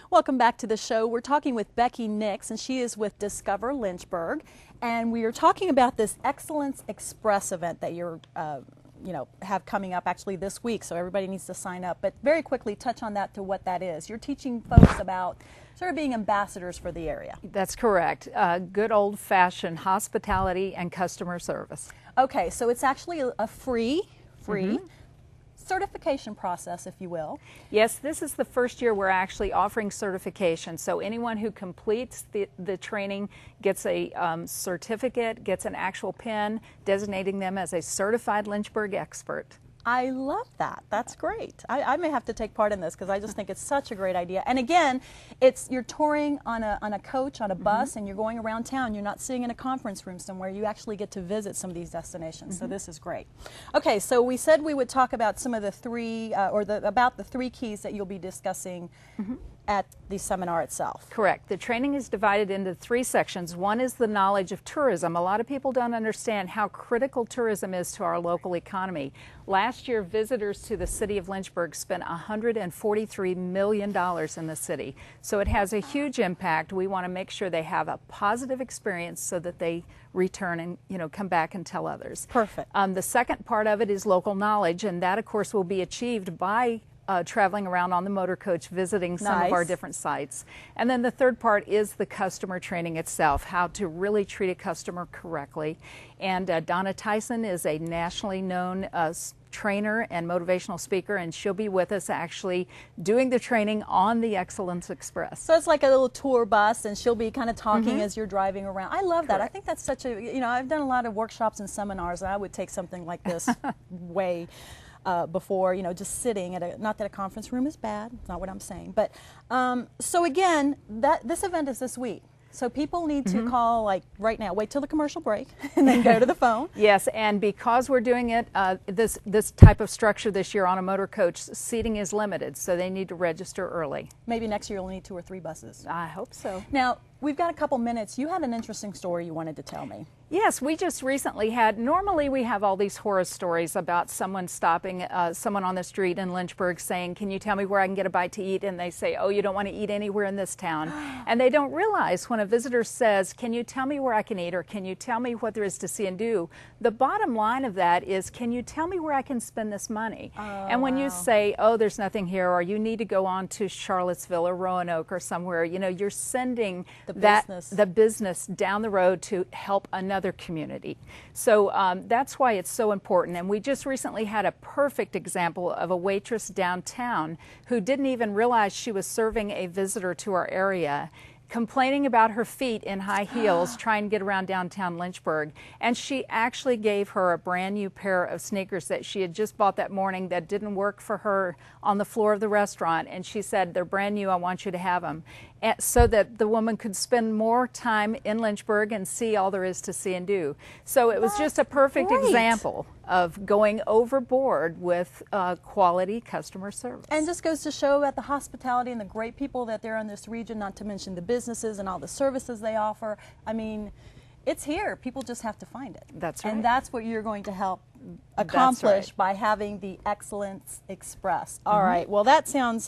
Welcome back to the show. We're talking with Becky Nix, and she is with Discover Lynchburg, and we are talking about this Excellence Express event that you're have coming up actually this week, so everybody needs to sign up. But very quickly, touch on that to what that is. You're teaching folks about sort of being ambassadors for the area. That's correct. Good old-fashioned hospitality and customer service. Okay, so it's actually a free certification process, if you will. Yes, this is the first year we're actually offering certification. So anyone who completes the training gets a certificate, gets an actual pin designating them as a certified Lynchburg expert. I love that. That's great. I may have to take part in this because I just think it's such a great idea. And again, you're touring on a coach, on a bus, and you're going around town. You're not sitting in a conference room somewhere. You actually get to visit some of these destinations. So this is great. Okay, so we said we would talk about some of the three, about the three keys that you'll be discussing at the seminar itself. Correct. The training is divided into three sections. One is the knowledge of tourism. A lot of people don't understand how critical tourism is to our local economy. Last year, visitors to the city of Lynchburg spent $143 million in the city. So it has a huge impact. We want to make sure they have a positive experience so that they return and come back and tell others. Perfect. The second part of it is local knowledge, and that of course will be achieved by traveling around on the motor coach, visiting some of our different sites. And then the third part is the customer training itself, how to really treat a customer correctly. And Donna Tyson is a nationally known trainer and motivational speaker, and she'll be with us actually doing the training on the Excellence Express. So it's like a little tour bus, and she'll be kind of talking as you're driving around. I love that. I think that's such a, I've done a lot of workshops and seminars, and I would take something like this way before, just sitting at not that a conference room is bad, it's not what I'm saying, but so again, this event is this week. So people need to call like right now, wait till the commercial break, and then go to the phone. Yes, and because we're doing it, this type of structure this year on a motor coach, seating is limited, so they need to register early. Maybe next year you'll need 2 or 3 buses. I hope so. Now, we've got a couple minutes. You had an interesting story you wanted to tell me. Yes, we just recently had, normally we have all these horror stories about someone stopping someone on the street in Lynchburg saying, can you tell me where I can get a bite to eat? And they say, oh, you don't want to eat anywhere in this town. And they don't realize when a visitor says, can you tell me where I can eat, or can you tell me what there is to see and do? The bottom line of that is, can you tell me where I can spend this money? And when you say, oh, there's nothing here, or you need to go on to Charlottesville or Roanoke or somewhere, you're sending the business down the road to help another community. So that's why it's so important. And we just recently had a perfect example of a waitress downtown who didn't even realize she was serving a visitor to our area, complaining about her feet in high heels trying to get around downtown Lynchburg. And she actually gave her a brand new pair of sneakers that she had just bought that morning that didn't work for her on the floor of the restaurant. And she said, they're brand new, I want you to have them. And so that the woman could spend more time in Lynchburg and see all there is to see and do. So it was just a perfect example of going overboard with quality customer service. And just goes to show about the hospitality and the great people that there are in this region, not to mention the businesses and all the services they offer. I mean, it's here. People just have to find it. That's right. And that's what you're going to help accomplish by having the Excellence Express. All right. Well, that's a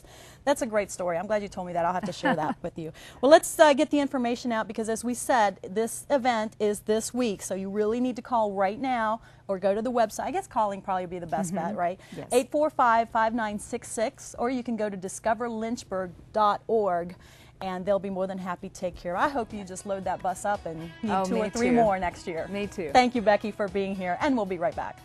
great story. I'm glad you told me that. I'll have to share that with you. Well, let's get the information out, because as we said, this event is this week. So you really need to call right now or go to the website. I guess calling probably would be the best bet, right? Yes. 845-5966, or you can go to discoverlynchburg.org. And they'll be more than happy to take care. I hope you just load that bus up and need 2 or 3 more next year. Me too. Thank you, Becky, for being here, and we'll be right back.